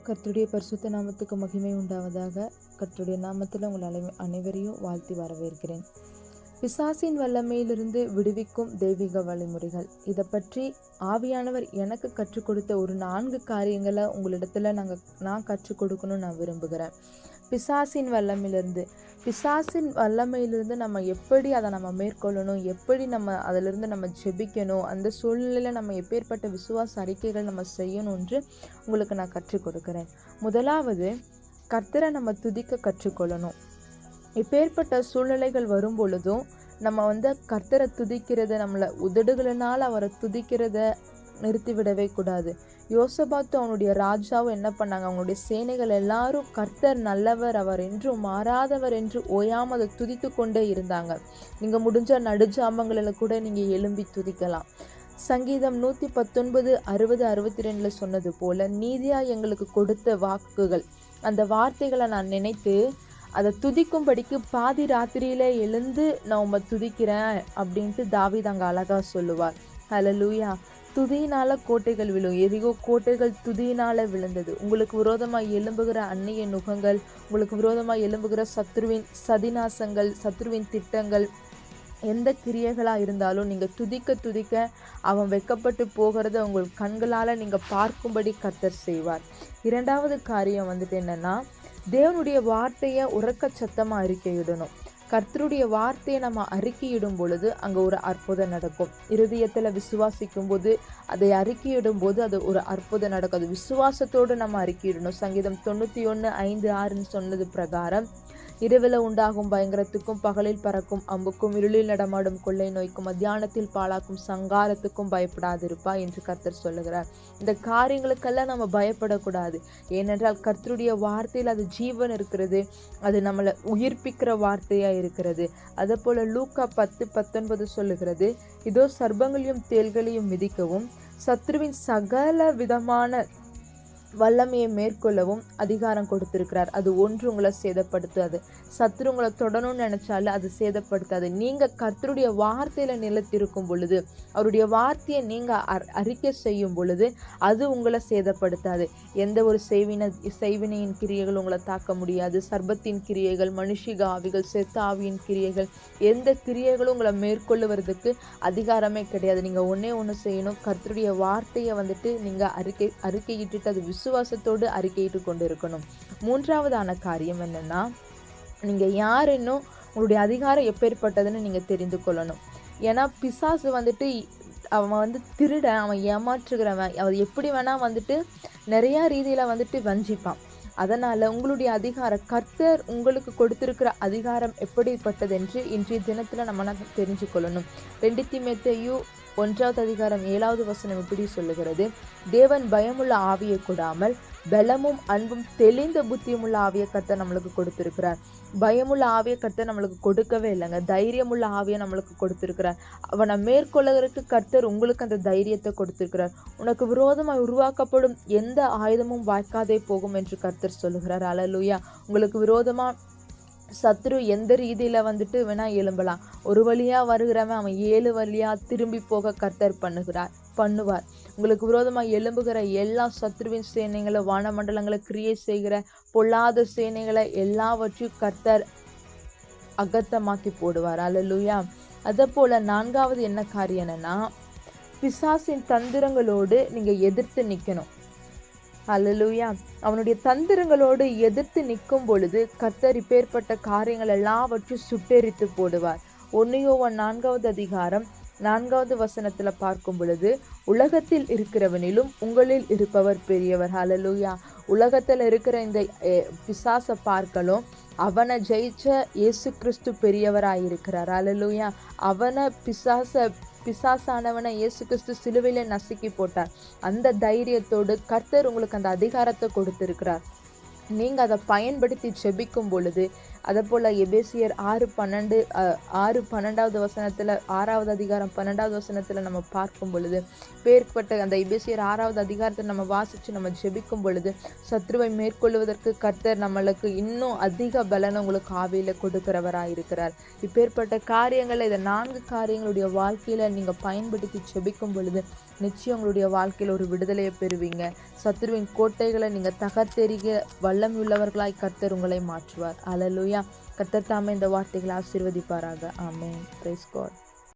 கர்த்தருடைய பரிசுத்த நாமத்துக்கு மகிமை உண்டாவதாக. கர்த்தருடைய நாமத்தில் உங்கள் அனைவரையும் வாழ்த்தி வரவேற்கிறேன். பிசாசின் வல்லமையிலிருந்து விடுவிக்கும் தெய்வீக வழிமுறைகள், இதை பற்றி ஆவியானவர் எனக்கு கற்றுக் கொடுத்த ஒரு 4 காரியங்களை உங்களிடத்துல நான் கற்றுக் கொடுக்கணும்னு நான் விரும்புகிறேன். பிசாசின் வல்லமையிலிருந்து நம்ம எப்படி அதை நம்ம மேற்கொள்ளணும், எப்படி நம்ம அதிலிருந்து நம்ம ஜெபிக்கணும், அந்த சூழ்நிலையில் நம்ம எப்பேற்பட்ட விசுவாச அறிக்கைகள் நம்ம செய்யணும்ன்று உங்களுக்கு நான் கற்றுக் கொடுக்கிறேன். முதலாவது, கர்த்தரை நம்ம துதிக்க கற்றுக்கொள்ளணும். இப்பேற்பட்ட சூழ்நிலைகள் வரும் பொழுதும் நம்ம கர்த்தரை துதிக்கிறத, நம்மளை உதடுகளினால் அவரை துதிக்கிறத நிறுத்திவிடவே கூடாது. யோசபாத்து அவனுடைய ராஜாவும் என்ன பண்ணாங்க, அவனுடைய சேனைகள் எல்லாரும் கர்த்தர் நல்லவர், அவர் என்றும் மாறாதவர் என்று ஓயாம அதை துதித்து கொண்டே இருந்தாங்க. நீங்க முடிஞ்ச நடுஜாமங்களில் கூட நீங்க எழும்பி துதிக்கலாம். சங்கீதம் 119, 60, 62 சொன்னது போல, நீதியா எங்களுக்கு கொடுத்த வாக்குகள், அந்த வார்த்தைகளை நான் நினைத்து அதை துதிக்கும்படிக்கு பாதி ராத்திரியில எழுந்து நான் உம்மை துதிக்கிறேன் அப்படின்ட்டு தாவீது அங்க அழகா சொல்லுவார். ஹல்லேலூயா. துதியினால கோட்டைகள் விழும். எரிகோ கோட்டைகள் துதியினால விழுந்தது. உங்களுக்கு விரோதமாய் எழும்புகிற அந்நிய நுகங்கள், உங்களுக்கு விரோதமாய் எழும்புகிற சத்ருவின் சதிநாசங்கள், சத்ருவின் திட்டங்கள், எந்த கிரியைகளா இருந்தாலும் நீங்க துதிக்க துதிக்க அவன் வெட்கப்பட்டு போகிறத உங்கள் கண்களால நீங்க பார்க்கும்படி கர்த்தர் செய்வார். இரண்டாவது காரியம் என்னன்னா, தேவனுடைய வார்த்தையை உரக்க சத்தமா அறிக்கையிடணும். கர்த்தருடைய வார்த்தையை நம்ம அறிக்கையிடும் பொழுது அங்க ஒரு அற்புதம் நடக்கும். இருதயத்துல விசுவாசிக்கும் போது, அதை அறிக்கையிடும் போது அது ஒரு அற்புதம் நடக்கும். அது விசுவாசத்தோடு நம்ம அறிக்கையிடணும். சங்கீதம் 91, 5, 6 சொன்னது பிரகாரம், இரவில் உண்டாகும் பயங்கரத்துக்கும், பகலில் பறக்கும் அம்புக்கும், இருளில் நடமாடும் கொள்ளை நோய்க்கும், மத்தியானத்தில் பாழாக்கும் சங்காரத்துக்கும் பயப்படாதிருப்பா என்று கர்த்தர் சொல்லுகிறார். இந்த காரியங்களுக்கெல்லாம் நம்ம பயப்படக்கூடாது. ஏனென்றால் கர்த்தருடைய வார்த்தையில் அது ஜீவன் இருக்கிறது, அது நம்மளை உயிர்ப்பிக்கிற வார்த்தையா இருக்கிறது. அதே போல லூக்கா 10:19 சொல்லுகிறது, இதோ சர்ப்பங்களையும் தேள்களையும் மிதிக்கவும், சத்ருவின் சகல விதமான வல்லமையை மேற்கொள்ளவும் அதிகாரம் கொடுத்திருக்கிறார். அது ஒன்று உங்களை சேதப்படுத்தாது. சத்ரு உங்களை தொடணும்னு நினைச்சாலும் அது சேதப்படுத்தாது. நீங்க கர்த்தருடைய வார்த்தையில நிலைத்திருக்கும் பொழுது, அவருடைய வார்த்தையை நீங்க அறிக்கை செய்யும் பொழுது அது உங்களை சேதப்படுத்தாது. எந்த ஒரு செய்வினையின் கிரியைகள் உங்களை தாக்க முடியாது. சர்பத்தின் கிரியைகள், மனுஷிக ஆவிகள், செத்த ஆவியின் கிரியைகள், எந்த கிரியைகளும் உங்களை மேற்கொள்ளுவதற்கு அதிகாரமே கிடையாது. நீங்க ஒண்ணு செய்யணும், கர்த்தருடைய வார்த்தையை நீங்க அறிக்கையிட்டு அது விசுவாசத்தோடு அறிக்கையிட்டு கொண்டு இருக்கணும். மூன்றாவதான காரியம் என்னன்னா, நீங்க யாருன்னு உங்களுடைய அதிகாரம் எப்பேற்பட்டதுன்னு நீங்க தெரிந்து கொள்ளணும். ஏன்னா பிசாசு அவன் திருடன், அவன் ஏமாற்றுகிறவன், அவன் எப்படி வேணா நிறைய ரீதியில வஞ்சிப்பான். அதனால உங்களுடைய அதிகாரம், கர்த்தர் உங்களுக்கு கொடுத்திருக்கிற அதிகாரம் எப்படிப்பட்டது என்று இன்றைய தினத்துல நம்ம தெரிஞ்சு கொள்ளணும். 2 தீமோத்தேயு 1:7 இப்படி சொல்லுகிறது, தேவன் பயமுள்ள ஆவியை கொடாமல் பலமும் அன்பும் தெளிந்த புத்தியுமுள்ள ஆவியை கர்த்தர் நம்மளுக்கு கொடுத்திருக்கிறார். பயமுள்ள ஆவியை கர்த்தர் நம்மளுக்கு கொடுக்கவே இல்லைங்க, தைரியமுள்ள ஆவியை நம்மளுக்கு கொடுத்திருக்கிறார். அவனை மேற்கொள்ளுகிறதுக்கு கர்த்தர் உங்களுக்கு அந்த தைரியத்தை கொடுத்திருக்கிறார். உனக்கு விரோதமாய் உருவாக்கப்படும் எந்த ஆயுதமும் வாய்க்காதே போகும் என்று கர்த்தர் சொல்லுகிறார். அல்லேலூயா. உங்களுக்கு விரோதமா சத்ரு எந்த ரீதியில வேணா எழும்பலாம். ஒரு வழியா வருகிறவன் அவன் 7 வழியா திரும்பி போக கர்த்தர் பண்ணுவார். உங்களுக்கு விரோதமா எழும்புகிற எல்லா சத்ருவின் சேனைகளை, வானமண்டலங்களை கிரியை செய்கிற பொல்லாத சேனைகளை எல்லாவற்றையும் கர்த்தர் அகத்தமாக்கி போடுவார். அல்லேலூயா. அதே போல 4வது என்ன காரியம் என்னன்னா, பிசாசின் தந்திரங்களோடு நீங்க எதிர்த்து நிக்கணும். அல்லேலூயா. அவனுடைய தந்திரங்களோடு எதிர்த்து நிற்கும் பொழுது கர்த்தர் இப்பேற்பட்ட காரியங்கள் எல்லாவற்றையும் சுட்டெரித்து போடுவார். 1 யோவான் 4:4 பார்க்கும் பொழுது, உலகத்தில் இருக்கிறவனிலும் உங்களில் இருப்பவர் பெரியவர். அல்லேலூயா. உலகத்துல இருக்கிற இந்த பிசாசை பார்க்கலாம், அவனை ஜெயிச்ச இயேசு கிறிஸ்து பெரியவராயிருக்கிறார். அல்லேலூயா. பிசாசானவனை இயேசு கிறிஸ்து சிலுவையில நசுக்கி போட்டார். அந்த தைரியத்தோடு கர்த்தர் உங்களுக்கு அந்த அதிகாரத்தை கொடுத்திருக்கிறார். நீங்க அதை பயன்படுத்தி ஜெபிக்கும் பொழுது அதேபோல் எபேசியர் 6:12 வசனத்தில் 6வது அதிகாரம் 12வது வசனத்தில் நம்ம பார்க்கும் பொழுது பேர்பட்ட அந்த எபேசியர் 6வது அதிகாரத்தை நம்ம வாசித்து நம்ம ஜெபிக்கும் பொழுது சத்ருவை மேற்கொள்வதற்கு கர்த்தர் நம்மளுக்கு இன்னும் அதிக பலனை உங்களுக்கு ஆவியில் கொடுக்கிறவராயிருக்கிறார். இப்பேற்பட்ட காரியங்களை இந்த 4 காரியங்களுடைய வாழ்க்கையில் நீங்கள் பயன்படுத்தி ஜெபிக்கும் பொழுது நிச்சயம் உங்களுடைய வாழ்க்கையில் ஒரு விடுதலையை பெறுவீங்க. சத்ருவின் கோட்டைகளை நீங்கள் தகர்த்தெறிக வல்லமையுள்ளவர்களாய் கர்த்தர் உங்களை மாற்றுவார். அல்லேலூயா. கர்த்தர் தாமே இந்த வார்த்தைகளை ஆசீர்வதிப்பாராக. ஆமென். Praise God.